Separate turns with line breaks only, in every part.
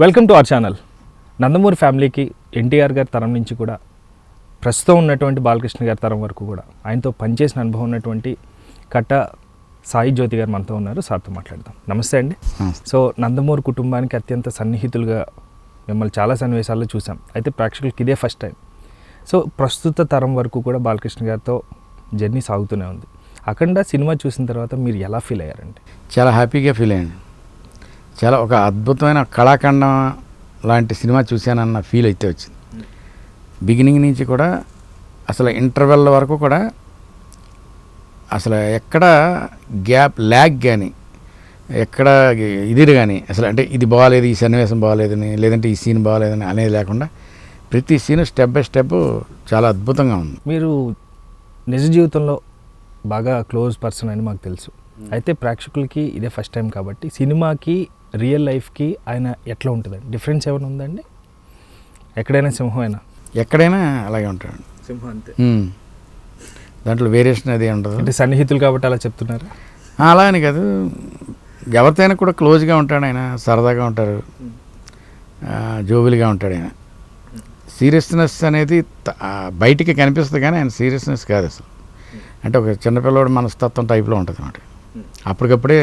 Welcome to our channel. Nandamuri ఫ్యామిలీకి ఎన్టీఆర్ గారి తరం నుంచి కూడా ప్రస్తుతం ఉన్నటువంటి బాలకృష్ణ గారి తరం వరకు కూడా ఆయనతో పనిచేసిన అనుభవం ఉన్నటువంటి కట్ట సాయి జ్యోతి గారు మనతో ఉన్నారు. సార్తో మాట్లాడదాం. నమస్తే అండి. సో నందమూరి కుటుంబానికి అత్యంత సన్నిహితులుగా మిమ్మల్ని చాలా సన్నివేశాల్లో చూసాం. అయితే ప్రేక్షకులకి ఇదే ఫస్ట్ టైం. సో ప్రస్తుత తరం వరకు కూడా బాలకృష్ణ గారితో జర్నీ సాగుతూనే ఉంది. అఖండ సినిమా చూసిన తర్వాత మీరు ఎలా ఫీల్ అయ్యారండి?
చాలా హ్యాపీగా ఫీల్ అయ్యాను. చాలా ఒక అద్భుతమైన కళాఖండం లాంటి సినిమా చూశానన్న ఫీల్ అయితే వచ్చింది. బిగినింగ్ నుంచి కూడా అసలు ఇంటర్వెల్ వరకు కూడా అసలు ఎక్కడ గ్యాప్ ల్యాగ్ కానీ ఎక్కడ ఇది కానీ అసలు అంటే ఇది బాగాలేదు, ఈ సన్నివేశం బాగాలేదని, లేదంటే ఈ సీన్ బాగాలేదని అనేది లేకుండా ప్రతి సీన్ స్టెప్ బై స్టెప్ చాలా అద్భుతంగా ఉంది.
మీరు నిజ జీవితంలో బాగా క్లోజ్ పర్సన్ అని మాకు తెలుసు. అయితే ప్రేక్షకులకి ఇదే ఫస్ట్ టైం కాబట్టి సినిమాకి రియల్ లైఫ్కి ఆయన ఎట్లా ఉంటుందండి? డిఫరెన్స్ ఏమైనా ఉందండి? ఎక్కడైనా సింహం అయినా
ఎక్కడైనా అలాగే ఉంటాడు
సింహం అంతే,
దాంట్లో వేరియేషన్ అది ఉండదు.
అంటే సన్నిహితులు కాబట్టి అలా చెప్తున్నారు.
అలా అని కాదు, ఎవరితోనైనా కూడా క్లోజ్గా ఉంటాడు ఆయన, సరదాగా ఉంటారు, జోబులుగా ఉంటాడు ఆయన. సీరియస్నెస్ అనేది బయటికి కనిపిస్తుంది కానీ ఆయన సీరియస్నెస్ కాదు అసలు. అంటే ఒక చిన్నపిల్లవాడు మనస్తత్వం టైప్లో ఉంటుంది అన్నమాట. అప్పటికప్పుడే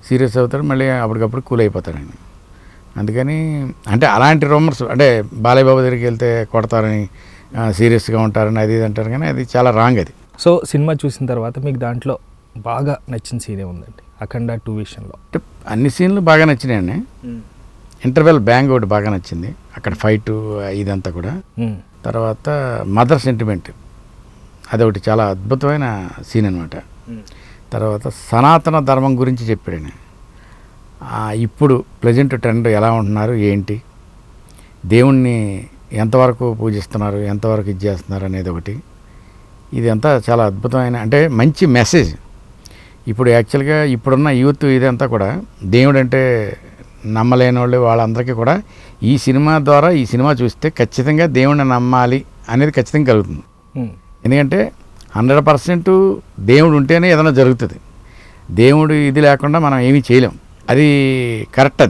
సీరియస్ అవుతాడు, మళ్ళీ అప్పటికప్పుడు కూల్ అయిపోతాడు ఆయన. అందుకని అంటే అలాంటి రూమర్స్ అంటే బాలయ్య బాబు దగ్గరికి వెళ్తే కొడతారని, సీరియస్గా ఉంటారని అది ఇది అంటారు, కానీ అది చాలా రాంగ్ అది.
సో సినిమా చూసిన తర్వాత మీకు దాంట్లో బాగా నచ్చిన సీనే ఉందండి అఖండ 2 విషయంలో?
అంటే అన్ని సీన్లు బాగా నచ్చినాయండి. ఇంటర్వెల్ బ్యాంగ్ ఒకటి బాగా నచ్చింది, అక్కడ ఫైట్ ఇదంతా కూడా. తర్వాత మదర్ సెంటిమెంట్ అదొకటి చాలా అద్భుతమైన సీన్ అనమాట. తర్వాత సనాతన ధర్మం గురించి చెప్పాడు ఆయన. ఇప్పుడు ప్రజెంట్ ట్రెండ్ ఎలా ఉంటున్నారు, ఏంటి, దేవుణ్ణి ఎంతవరకు పూజిస్తున్నారు, ఎంతవరకు ఇది చేస్తున్నారు అనేది ఒకటి. ఇదంతా చాలా అద్భుతమైన అంటే మంచి మెసేజ్. ఇప్పుడు యాక్చువల్గా ఇప్పుడున్న యూత్ ఇదంతా కూడా దేవుడు అంటే నమ్మలేని వాళ్ళు వాళ్ళందరికీ కూడా ఈ సినిమా ద్వారా ఈ సినిమా చూస్తే ఖచ్చితంగా దేవుణ్ణి నమ్మాలి అనేది ఖచ్చితంగా కలుగుతుంది. ఎందుకంటే 100% దేవుడు ఉంటేనే ఏదైనా జరుగుతుంది. దేవుడు ఇది లేకుండా మనం ఏమీ చేయలేం. అది కరెక్ట్.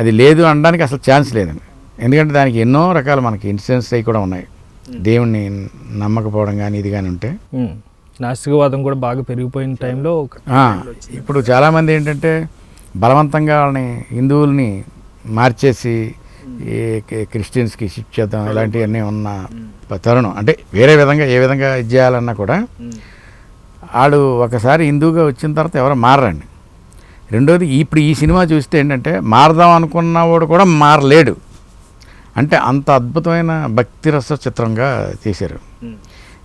అది లేదు అనడానికి అసలు ఛాన్స్ లేదండి. ఎందుకంటే దానికి ఎన్నో రకాల మనకి ఇన్సిడెంట్స్ అవి కూడా ఉన్నాయి. దేవుణ్ణి నమ్మకపోవడం కానీ ఇది కానీ ఉంటే
నాస్తికవాదం కూడా బాగా పెరిగిపోయిన టైంలో
ఇప్పుడు చాలామంది ఏంటంటే బలవంతంగా వాళ్ళని హిందువుల్ని మార్చేసి క్రిస్టియన్స్కి షిఫ్ట్ చేద్దాం ఇలాంటివన్నీ ఉన్న తరుణం. అంటే వేరే విధంగా ఏ విధంగా ఇది చేయాలన్నా కూడా ఆడు ఒకసారి హిందువుగా వచ్చిన తర్వాత ఎవరో మారరండి. రెండోది ఇప్పుడు ఈ సినిమా చూస్తే ఏంటంటే మారదాం అనుకున్నవాడు కూడా మారలేడు. అంటే అంత అద్భుతమైన భక్తిరస చిత్రంగా తీశారు.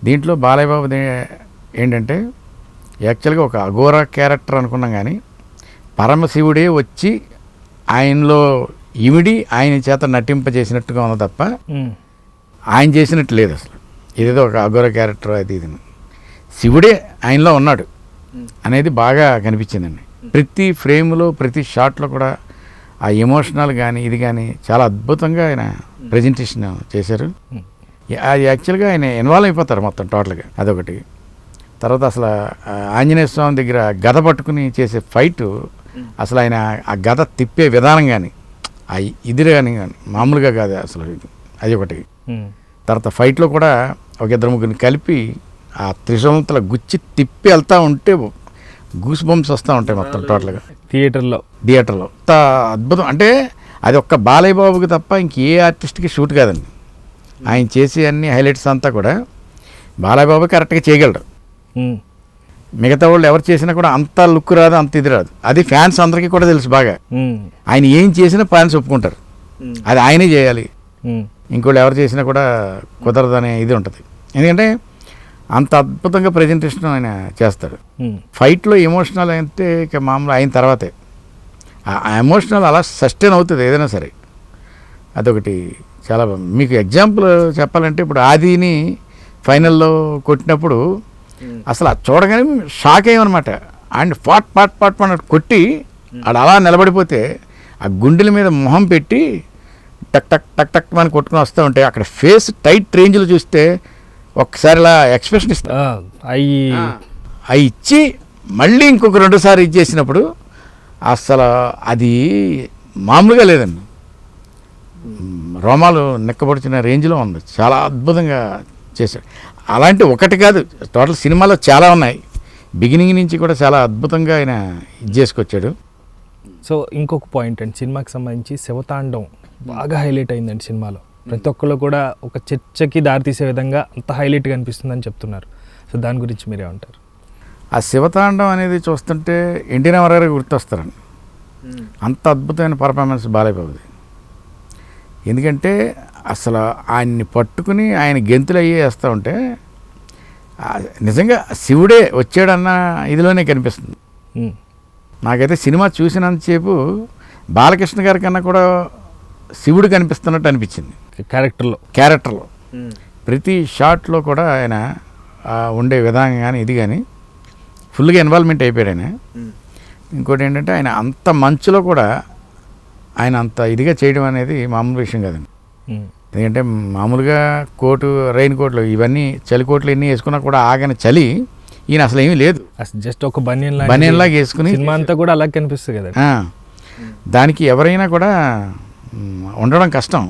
దీంట్లో బాలయ్య బాబు ఏంటంటే యాక్చువల్గా ఒక అఘోర క్యారెక్టర్ అనుకున్నాం, కానీ పరమశివుడే వచ్చి ఆయనలో ఇమిడి ఆయన చేత నటింపజేసినట్టుగా ఉంది తప్ప ఆయన చేసినట్టు లేదు అసలు. ఇదేదో ఒక అఘోర క్యారెక్టర్ అది ఇది, శివుడే ఆయనలో ఉన్నాడు అనేది బాగా కనిపించిందండి. ప్రతి ఫ్రేమ్లో ప్రతి షాట్లో కూడా ఆ ఎమోషనల్ కానీ ఇది కానీ చాలా అద్భుతంగా ఆయన ప్రజెంటేషన్ చేశారు. అది యాక్చువల్గా ఆయన ఇన్వాల్వ్ అయిపోతారు మొత్తం టోటల్గా, అదొకటి. తర్వాత అసలు ఆంజనేయ స్వామి దగ్గర గద పట్టుకుని చేసే ఫైటు అసలు ఆయన ఆ గద తిప్పే విధానం కానీ ఇది కానీ మామూలుగా కాదు అసలు, అది ఒకటి. తర్వాత ఫైట్లో కూడా ఒక 2-3 కలిపి ఆ త్రిశూలంతో గుచ్చి తిప్పి వెళ్తూ ఉంటే గూస్ బంప్స్ వస్తూ ఉంటాయి మొత్తం టోటల్గా థియేటర్లో. అంత అద్భుతం. అంటే అది ఒక్క బాలయ్య బాబుకి తప్ప ఇంకే ఆర్టిస్ట్కి షూట్ కాదండి. ఆయన చేసే అన్ని హైలైట్స్ అంతా కూడా బాలయ్య బాబు కరెక్ట్గా చేయగలరు. మిగతా వాళ్ళు ఎవరు చేసినా కూడా అంత లుక్ రాదు, అంత ఇది రాదు. అది ఫ్యాన్స్ అందరికీ కూడా తెలుసు బాగా. ఆయన ఏం చేసినా ఫ్యాన్స్ ఒప్పుకుంటారు, అది ఆయనే చేయాలి, ఇంకోళ్ళు ఎవరు చేసినా కూడా కుదరదనే ఇది ఉంటుంది. ఎందుకంటే అంత అద్భుతంగా ప్రజెంటేషన్ ఆయన చేస్తాడు. ఫైట్లో ఎమోషనల్ అయితే ఇక మామూలు అయిన తర్వాతే ఆ ఎమోషనల్ అలా సస్టైన్ అవుతుంది ఏదైనా సరే. అదొకటి చాలా. మీకు ఎగ్జాంపుల్ చెప్పాలంటే ఇప్పుడు ఆదిని ఫైనల్లో కొట్టినప్పుడు అసలు చూడగానే షాక్ అయ్యామన్నమాట. అండ్ పాట్ కొట్టి ఆడు అలా నిలబడిపోతే ఆ గుండెల మీద మొహం పెట్టి టక్ టక్ టక్ టక్ అని కొట్టుకుని వస్తూ ఉంటే అక్కడ ఫేస్ టైట్ రేంజ్లో చూస్తే ఒక్కసారి ఇలా ఎక్స్ప్రెషన్ ఇస్తా అవి ఇచ్చి మళ్ళీ ఇంకొక 2 సార్లు ఇచ్చేసినప్పుడు అసలు అది మామూలుగా లేదండి, రోమాలు నిక్కబొడిచిన రేంజ్లో ఉంది. చాలా అద్భుతంగా చేశాడు. అలాంటి ఒకటి కాదు, టోటల్ సినిమాలో చాలా ఉన్నాయి. బిగినింగ్ నుంచి కూడా చాలా అద్భుతంగా ఆయన ఇది చేసుకొచ్చాడు.
సో ఇంకొక పాయింట్ అండి, సినిమాకి సంబంధించి శివతాండం బాగా హైలైట్ అయిందండి సినిమాలో. ప్రతి ఒక్కళ్ళు కూడా ఒక చర్చకి దారితీసే విధంగా అంత హైలైట్గా అనిపిస్తుందని చెప్తున్నారు. సో దాని గురించి మీరేమంటారు?
ఆ శివతాండం అనేది చూస్తుంటే ఎన్టీ రామారావు గారు గుర్తొస్తారండి. అంత అద్భుతమైన పర్ఫార్మెన్స్ బాలయ్యబాబుది. ఎందుకంటే అసలు ఆయన్ని పట్టుకుని ఆయన గెంతులు అయ్యి వేస్తూ ఉంటే నిజంగా శివుడే వచ్చాడన్న ఇదిలోనే కనిపిస్తుంది. నాకైతే సినిమా చూసినంతసేపు బాలకృష్ణ గారి కన్నా కూడా శివుడు కనిపిస్తున్నట్టు అనిపించింది క్యారెక్టర్లో. ప్రతి షాట్లో కూడా ఆయన ఉండే విధానం కానీ ఇది కానీ ఫుల్గా ఇన్వాల్వ్మెంట్ అయిపోయాడు ఆయన. ఇంకోటి ఏంటంటే ఆయన అంత మంచులో కూడా ఆయన అంత ఇదిగా చేయడం అనేది మామూలు విషయం కాదండి. ఎందుకంటే మామూలుగా రెయిన్ కోట్లు ఇవన్నీ చలి కోట్లు ఎన్ని వేసుకున్నా కూడా ఆగని చలి ఈయన అసలు ఏమీ లేదు,
జస్ట్ ఒక బనియన్
లాగా వేసుకుని
సినిమా అంతా కూడా అలా కనిపిస్తుంది కదా.
దానికి ఎవరైనా కూడా ఉండడం కష్టం.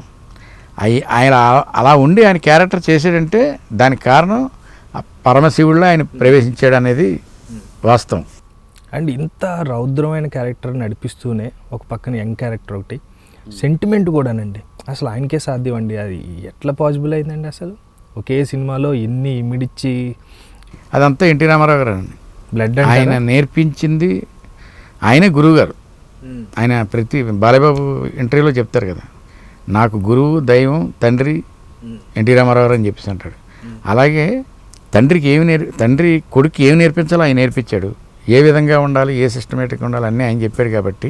ఆయన అలా ఉండి ఆయన క్యారెక్టర్ చేసాడంటే దానికి కారణం పరమశివుడిలో ఆయన ప్రవేశించాడు అనేది వాస్తవం.
అండ్ ఇంత రౌద్రమైన క్యారెక్టర్ నడిపిస్తూనే ఒక పక్కన యంగ్ క్యారెక్టర్ ఒకటి, సెంటిమెంట్ కూడానండి. అసలు ఆయనకే సాధ్యం అండి, అది ఎట్లా పాసిబుల్ అయిందండి? అసలు ఒకే సినిమాలో ఎన్ని ఇమిడిచ్చి.
అదంతా ఎన్టీ రామారావు గారు అండి.
బ్లడ్
ఆయన నేర్పించింది ఆయనే గురువు గారు. ఆయన ప్రతి బాలయ్యబాబు ఇంటర్వ్యూలో చెప్తారు కదా, నాకు గురువు దైవం తండ్రి ఎన్టీ రామారావు గారు అని చెప్పేసి అంటాడు. అలాగే తండ్రి కొడుకు ఏమి నేర్పించాలో ఆయన నేర్పించాడు. ఏ విధంగా ఉండాలి, ఏ సిస్టమేటిక్గా ఉండాలి అన్నీ ఆయన చెప్పాడు. కాబట్టి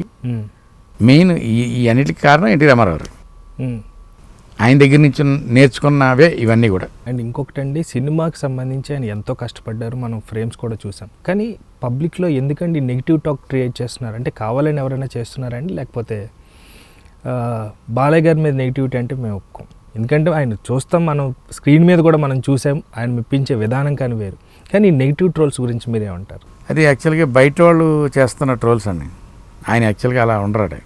మెయిన్ ఈ అన్నిటికి కారణం ఎన్టీ రామారావు గారు. ఆయన దగ్గర నుంచి నేర్చుకున్నవే ఇవన్నీ కూడా.
అండ్ ఇంకొకటి అండి, సినిమాకి సంబంధించి ఆయన ఎంతో కష్టపడ్డారు, మనం ఫ్రేమ్స్ కూడా చూసాం. కానీ పబ్లిక్లో ఎందుకండి నెగిటివ్ టాక్ క్రియేట్ చేస్తున్నారు? అంటే కావాలని ఎవరైనా చేస్తున్నారండి, లేకపోతే బాలయ్య గారి మీద నెగిటివిటీ అంటే మేము ఒప్పుకోం. ఎందుకంటే ఆయన చూస్తాం, మనం స్క్రీన్ మీద కూడా మనం చూసాం, ఆయన మెప్పించే విధానం కానీ వేరు. కానీ నెగిటివ్ ట్రోల్స్ గురించి మీరేమంటారు?
అది యాక్చువల్గా బయట వాళ్ళు చేస్తున్న ట్రోల్స్ అండి. ఆయన యాక్చువల్గా అలా ఉండరాడు.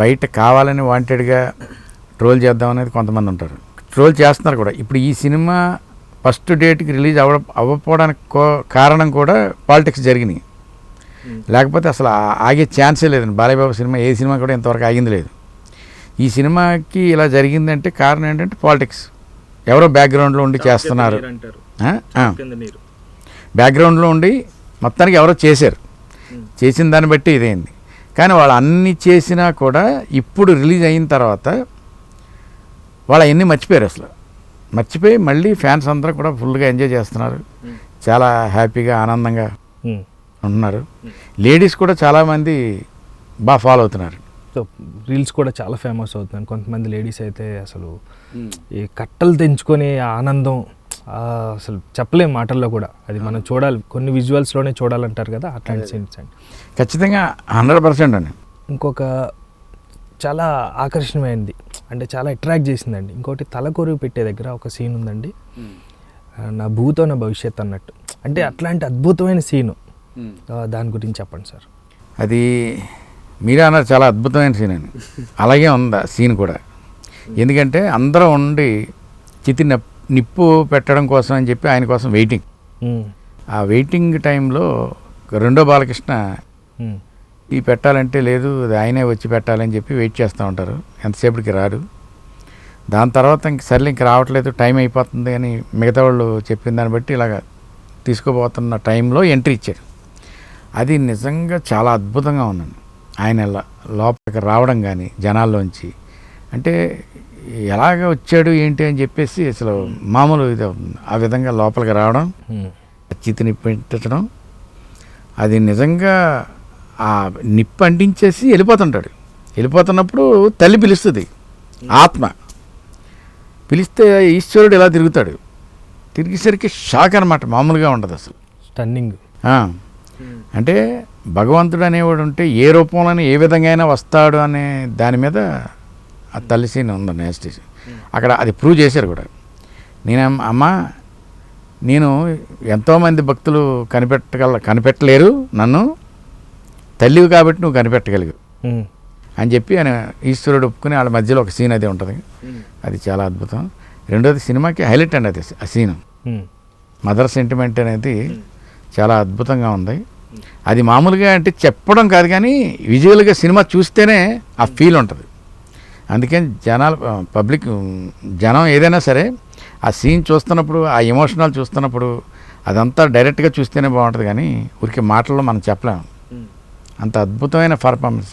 బయట కావాలని వాంటెడ్గా ట్రోల్ చేద్దాం అనేది కొంతమంది ఉంటారు, ట్రోల్ చేస్తున్నారు కూడా. ఇప్పుడు ఈ సినిమా ఫస్ట్ డేట్కి రిలీజ్ అవ్వకపోవడానికి కారణం కూడా పాలిటిక్స్ జరిగినాయి. లేకపోతే అసలు ఆగే ఛాన్సే లేదండి. బాలయ్యబాబు సినిమా ఏ సినిమా కూడా ఇంతవరకు ఆగింది లేదు. ఈ సినిమాకి ఇలా జరిగిందంటే కారణం ఏంటంటే పాలిటిక్స్. ఎవరో బ్యాక్గ్రౌండ్లో ఉండి చేస్తున్నారు, బ్యాక్గ్రౌండ్లో ఉండి మొత్తానికి ఎవరో చేశారు, చేసిన దాన్ని బట్టి ఇదైంది. కానీ వాళ్ళు అన్నీ చేసినా కూడా ఇప్పుడు రిలీజ్ అయిన తర్వాత వాళ్ళు అవన్నీ మర్చిపోయారు. అసలు మర్చిపోయి మళ్ళీ ఫ్యాన్స్ అందరూ కూడా ఫుల్గా ఎంజాయ్ చేస్తున్నారు, చాలా హ్యాపీగా ఆనందంగా ఉంటున్నారు. లేడీస్ కూడా చాలామంది బాగా ఫాలో అవుతున్నారు.
సో రీల్స్ కూడా చాలా ఫేమస్ అవుతున్నాయి. కొంతమంది లేడీస్ అయితే అసలు ఈ కట్టలు తెంచుకొని ఆనందం అసలు చెప్పలేం మాటల్లో కూడా. అది మనం చూడాలి, కొన్ని విజువల్స్లోనే చూడాలంటారు కదా, అట్లాంటి సీన్స్ అండి.
ఖచ్చితంగా 100% అండి.
ఇంకొక చాలా ఆకర్షణమైనది అంటే చాలా అట్రాక్ట్ చేసిందండి, ఇంకోటి తలకొరువు పెట్టే దగ్గర ఒక సీన్ ఉందండి, నా భూతో నా భవిష్యత్ అన్నట్టు. అంటే అట్లాంటి అద్భుతమైన సీను, దాని గురించి చెప్పండి సార్.
అది మీరే అన్నారు, చాలా అద్భుతమైన సీన్ అని. అలాగే ఉంది ఆ సీన్ కూడా. ఎందుకంటే అందరూ ఉండి నిప్పు పెట్టడం కోసం అని చెప్పి ఆయన కోసం వెయిటింగ్. ఆ వెయిటింగ్ టైంలో రెండో బాలకృష్ణ ఈ పెట్టాలంటే లేదు, ఆయనే వచ్చి పెట్టాలని చెప్పి వెయిట్ చేస్తూ ఉంటారు, ఎంతసేపటికి రాడు. దాని తర్వాత సర్లే ఇంక రావట్లేదు, టైం అయిపోతుంది అని మిగతా వాళ్ళు చెప్పిన దాన్ని బట్టి ఇలాగ తీసుకోబోతున్న టైంలో ఎంట్రీ ఇచ్చాడు. అది నిజంగా చాలా అద్భుతంగా ఉందండి. ఆయన లోపలికి రావడం కానీ జనాల్లోంచి, అంటే ఎలాగ వచ్చాడు ఏంటి అని చెప్పేసి అసలు మామూలు ఇది ఆ విధంగా లోపలికి రావడం, చితిని పెట్టడం, అది నిజంగా ఆ నిప్పు అంటించేసి వెళ్ళిపోతుంటాడు. వెళ్ళిపోతున్నప్పుడు తల్లి పిలుస్తుంది, ఆత్మ పిలిస్తే ఈశ్వరుడు ఇలా తిరుగుతాడు. తిరిగేసరికి షాక్ అనమాట, మామూలుగా ఉండదు అసలు.
స్టన్నింగ్.
అంటే భగవంతుడు అనేవాడు ఉంటే ఏ రూపంలోనే ఏ విధంగా అయినా వస్తాడు అనే దాని మీద ఆ తల్లి సీన్ ఉందండి. నెక్స్ట్ అక్కడ అది ప్రూవ్ చేశారు కూడా. నేను ఎంతోమంది భక్తులు కనిపెట్టలేరు నన్ను, తల్లివి కాబట్టి నువ్వు కనిపెట్టగలిగావు అని చెప్పి ఆయన ఈశ్వరుడు ఒప్పుకుని వాళ్ళ మధ్యలో ఒక సీన్ అది ఉంటుంది. అది చాలా అద్భుతం. రెండోది సినిమాకి హైలైట్ అండి అది ఆ సీన్. మదర్ సెంటిమెంట్ అనేది చాలా అద్భుతంగా ఉంది. అది మామూలుగా అంటే చెప్పడం కాదు కానీ విజువల్గా సినిమా చూస్తేనే ఆ ఫీల్ ఉంటుంది. అందుకని పబ్లిక్ జనం ఏదైనా సరే ఆ సీన్ చూస్తున్నప్పుడు, ఆ ఎమోషనల్ చూస్తున్నప్పుడు అదంతా డైరెక్ట్గా చూస్తేనే బాగుంటుంది కానీ ఊరికే మాటల్లో మనం చెప్పలేము. అంత అద్భుతమైన పర్ఫార్మెన్స్.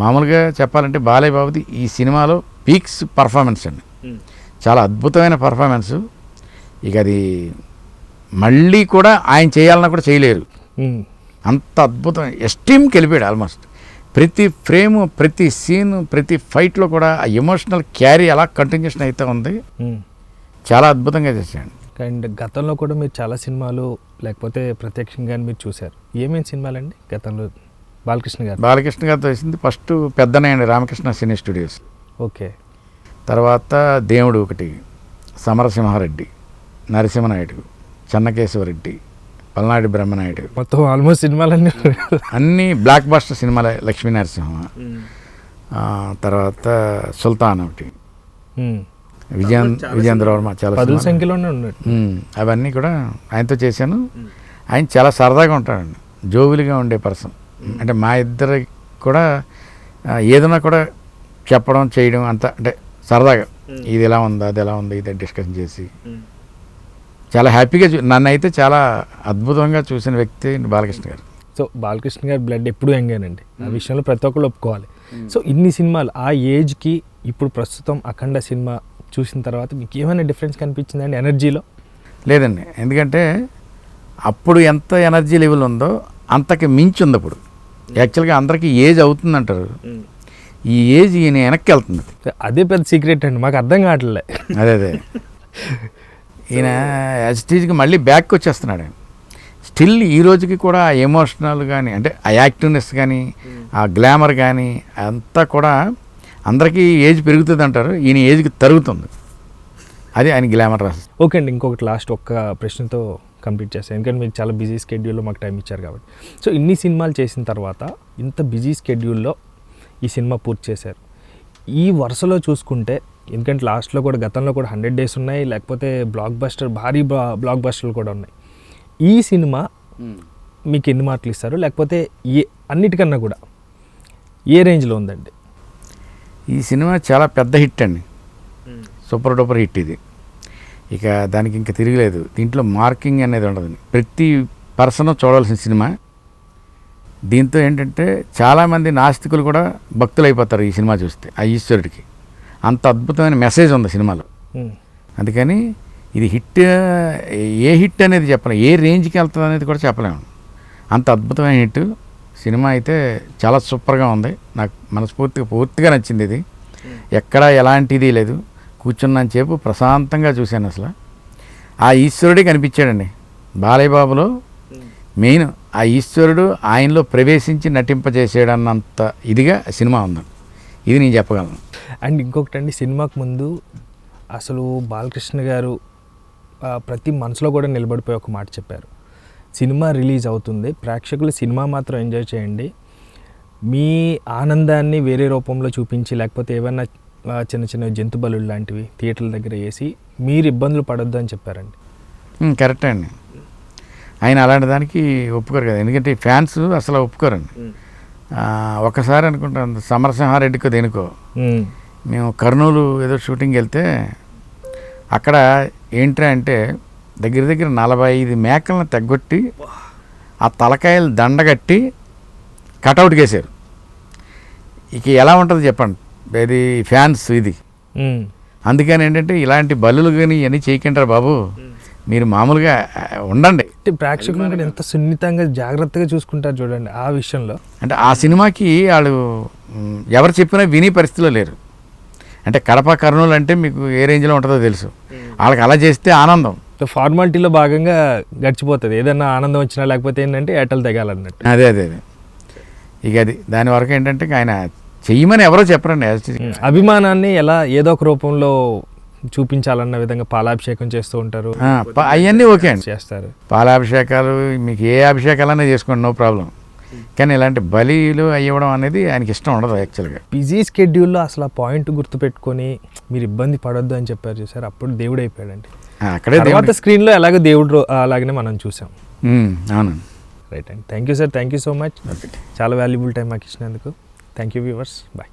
మామూలుగా చెప్పాలంటే బాలయ్య బాబుది ఈ సినిమాలో పీక్స్ పర్ఫార్మెన్స్ అండి. చాలా అద్భుతమైన పర్ఫార్మెన్స్. ఇక అది మళ్ళీ కూడా ఆయన చేయాలన్నా కూడా చేయలేరు. అంత అద్భుతం. ఎస్టీమ్కి వెళ్ళిపోయాడు ఆల్మోస్ట్. ప్రతి ఫ్రేము, ప్రతి సీను, ప్రతి ఫైట్లో కూడా ఆ ఎమోషనల్ క్యారీ అలా కంటిన్యూషన్ అయితే ఉంది. చాలా అద్భుతంగా చేశాడు.
అండ్ గతంలో కూడా మీరు చాలా సినిమాలు లేకపోతే ప్రత్యక్షంగా మీరు చూశారు. ఏమేమి సినిమాలండి గతంలో బాలకృష్ణ
గారితో వేసింది ఫస్ట్ పెద్దనయ్యండి రామకృష్ణ సినీ స్టూడియోస్.
ఓకే.
తర్వాత దేవుడు ఒకటి, సమరసింహారెడ్డి, నరసింహనాయుడు, చెన్నకేశవరెడ్డి, పల్నాడు బ్రహ్మనాయుడు,
మొత్తం ఆల్మోస్ట్ సినిమాలన్నీ
అన్నీ బ్లాక్ బస్టర్ సినిమాలే. లక్ష్మీ నరసింహ, తర్వాత సుల్తాన్ ఒకటి, విజేంద్ర వర్మ, చాలా
సంఖ్యలోనే ఉన్నాడు.
అవన్నీ కూడా ఆయనతో చేశాను. ఆయన చాలా సరదాగా ఉంటాడండి, జోవిలిగా ఉండే పర్సన్. అంటే మా ఇద్దరికి కూడా ఏదైనా కూడా చెప్పడం చేయడం అంతా అంటే సరదాగా ఇది ఎలా ఉందా అది ఎలా ఉంది ఇది డిస్కషన్ చేసి చాలా హ్యాపీగా నన్ను అయితే చాలా అద్భుతంగా చూసిన వ్యక్తి బాలకృష్ణ గారు.
సో బాలకృష్ణ గారి బ్లడ్ ఎప్పుడు ఎంగానండి, ఆ విషయంలో ప్రతి ఒక్కళ్ళు ఒప్పుకోవాలి. సో ఇన్ని సినిమాలు ఆ ఏజ్కి ఇప్పుడు ప్రస్తుతం అఖండ సినిమా చూసిన తర్వాత మీకు ఏమైనా డిఫరెన్స్ కనిపించిందండి ఎనర్జీలో?
లేదండి, ఎందుకంటే అప్పుడు ఎంత ఎనర్జీ లెవెల్ ఉందో అంతకి మించి ఉంది అప్పుడు. యాక్చువల్గా అందరికీ ఏజ్ అవుతుందంటారు, ఈ ఏజ్ ఈయన వెనక్కి వెళ్తుంది.
అదే పెద్ద సీక్రెట్ అండి, మాకు అర్థం కావట్లే.
అదే ఈయన యాజిటీజ్కి మళ్ళీ బ్యాక్ వచ్చేస్తున్నాడు. స్టిల్ ఈ రోజుకి కూడా ఆ ఎమోషనల్ కానీ అంటే ఆ యాక్టివ్నెస్ కానీ ఆ గ్లామర్ కానీ అంతా కూడా అందరికీ ఏజ్ పెరుగుతుంది అంటారు, ఈయన ఏజ్కి తరుగుతుంది. అది ఆయన గ్లామర్ రాసి.
ఓకే అండి, ఇంకొకటి లాస్ట్ ఒక్క ప్రశ్నతో కంప్లీట్ చేస్తాను, ఎందుకంటే మీకు చాలా బిజీ స్కెడ్యూల్లో మాకు టైం ఇచ్చారు కాబట్టి. సో ఇన్ని సినిమాలు చేసిన తర్వాత ఇంత బిజీ స్కెడ్యూల్లో ఈ సినిమా పూర్తి చేశారు. ఈ వరుసలో చూసుకుంటే ఎందుకంటే లాస్ట్లో కూడా గతంలో కూడా 100 days ఉన్నాయి, లేకపోతే బ్లాక్ బస్టర్ భారీ బ్లాక్ బస్టర్లు కూడా ఉన్నాయి. ఈ సినిమా మీకు ఎన్ని మార్కులు ఇస్తారు, లేకపోతే అన్నిటికన్నా కూడా ఏ రేంజ్లో ఉందండి?
ఈ సినిమా చాలా పెద్ద హిట్ అండి, సూపర్ డూపర్ హిట్ ఇది. ఇక దానికి ఇంకా తిరగలేదు. దీంట్లో మార్కింగ్ అనేది ఉండదు, ప్రతి పర్సన్ చూడాల్సిన సినిమా. దీంతో ఏంటంటే చాలామంది నాస్తికులు కూడా భక్తులు అయిపోతారు ఈ సినిమా చూస్తే. ఆ ఈశ్వరుడికి అంత అద్భుతమైన మెసేజ్ ఉంది సినిమాలో. అందుకని ఇది హిట్, ఏ హిట్ అనేది చెప్పలేము, ఏ రేంజ్కి వెళ్తుంది అనేది కూడా చెప్పలేము. అంత అద్భుతమైన హిట్ సినిమా అయితే చాలా సూపర్గా ఉంది. నాకు పూర్తిగా నచ్చింది ఇది. ఎక్కడా ఎలాంటిది లేదు, కూర్చున్నాను సేపు ప్రశాంతంగా చూశాను. అసలు ఆ ఈశ్వరుడే కనిపించాడండి బాలయ్య బాబులో. మెయిన్ ఆ ఈశ్వరుడు ఆయనలో ప్రవేశించి నటింపజేసేయడన్నంత ఇదిగా సినిమా ఉందండి, ఇది నేను చెప్పగలను.
అండ్ ఇంకొకటి అండి, సినిమాకు ముందు అసలు బాలకృష్ణ గారు ప్రతి మనసులో కూడా నిలబడిపోయి ఒక మాట చెప్పారు, సినిమా రిలీజ్ అవుతుంది, ప్రేక్షకులు సినిమా మాత్రం ఎంజాయ్ చేయండి, మీ ఆనందాన్ని వేరే రూపంలో చూపించి లేకపోతే ఏమైనా చిన్న చిన్న జంతు బలు లాంటివి థియేటర్ల దగ్గర వేసి మీరు ఇబ్బందులు పడొద్దు అని చెప్పారండి.
కరెక్టే అండి, ఆయన అలాంటి దానికి ఒప్పుకోరు కదా, ఎందుకంటే ఫ్యాన్స్ అసలు ఒప్పుకోరండి. ఒకసారి అనుకుంటాను సమరసింహారెడ్డికో దేనికో మేము కర్నూలు ఏదో షూటింగ్కి వెళ్తే అక్కడ ఏంట్రా అంటే దగ్గర 45 మేకలను తెగ్గొట్టి ఆ తలకాయలు దండగట్టి కటౌట్ వేశారు. ఇక ఎలా ఉంటుంది చెప్పండి, ఇది ఫ్యాన్స్ ఇది. అందుకని ఏంటంటే ఇలాంటి బలులు కానీ ఇవన్నీ చేయకంటారా బాబు, మీరు మామూలుగా ఉండండి.
ప్రేక్షకులు ఎంత సున్నితంగా జాగ్రత్తగా చూసుకుంటారు చూడండి ఆ విషయంలో.
అంటే ఆ సినిమాకి వాళ్ళు ఎవరు చెప్పినా వినే పరిస్థితిలో లేరు. అంటే కడప కర్నూలు అంటే మీకు ఏ రేంజ్లో ఉంటుందో తెలుసు, వాళ్ళకి అలా చేస్తే ఆనందం.
ఫార్మాలిటీలో భాగంగా గడిచిపోతుంది, ఏదన్నా ఆనందం వచ్చినా లేకపోతే ఏంటంటే ఏటలు తెగాలన్నట్టు.
అదే ఇక అది దాని వరకు ఏంటంటే ఆయన చెయ్యమని ఎవరో చెప్పరండి.
అభిమానాన్ని ఎలా ఏదో ఒక రూపంలో చూపించాలన్న విధంగా పాలాభిషేకం చేస్తూ ఉంటారు,
అవన్నీ ఓకే అండి
చేస్తారు.
పాలాభిషేకాలు మీకు ఏ అభిషేకాలన్నా చేసుకోండి, నో ప్రాబ్లం. కానీ ఇలాంటి బలిలు అయ్యడం అనేది ఆయనకి ఇష్టం ఉండదు యాక్చువల్గా.
బిజీ స్కెడ్యూల్లో అసలు ఆ పాయింట్ గుర్తుపెట్టుకొని మీరు ఇబ్బంది పడొద్దు అని చెప్పారు చూసారు, అప్పుడు దేవుడు అయిపోయాడండి.
అక్కడే
తర్వాత స్క్రీన్లో ఎలాగో దేవుడు అలాగనే మనం చూసాం.
అవునండి.
రైట్ అండి, thank you sir, thank you so much. చాలా వాల్యుబుల్ టైం మాకు ఇచ్చినందుకు. Thank you viewers, bye.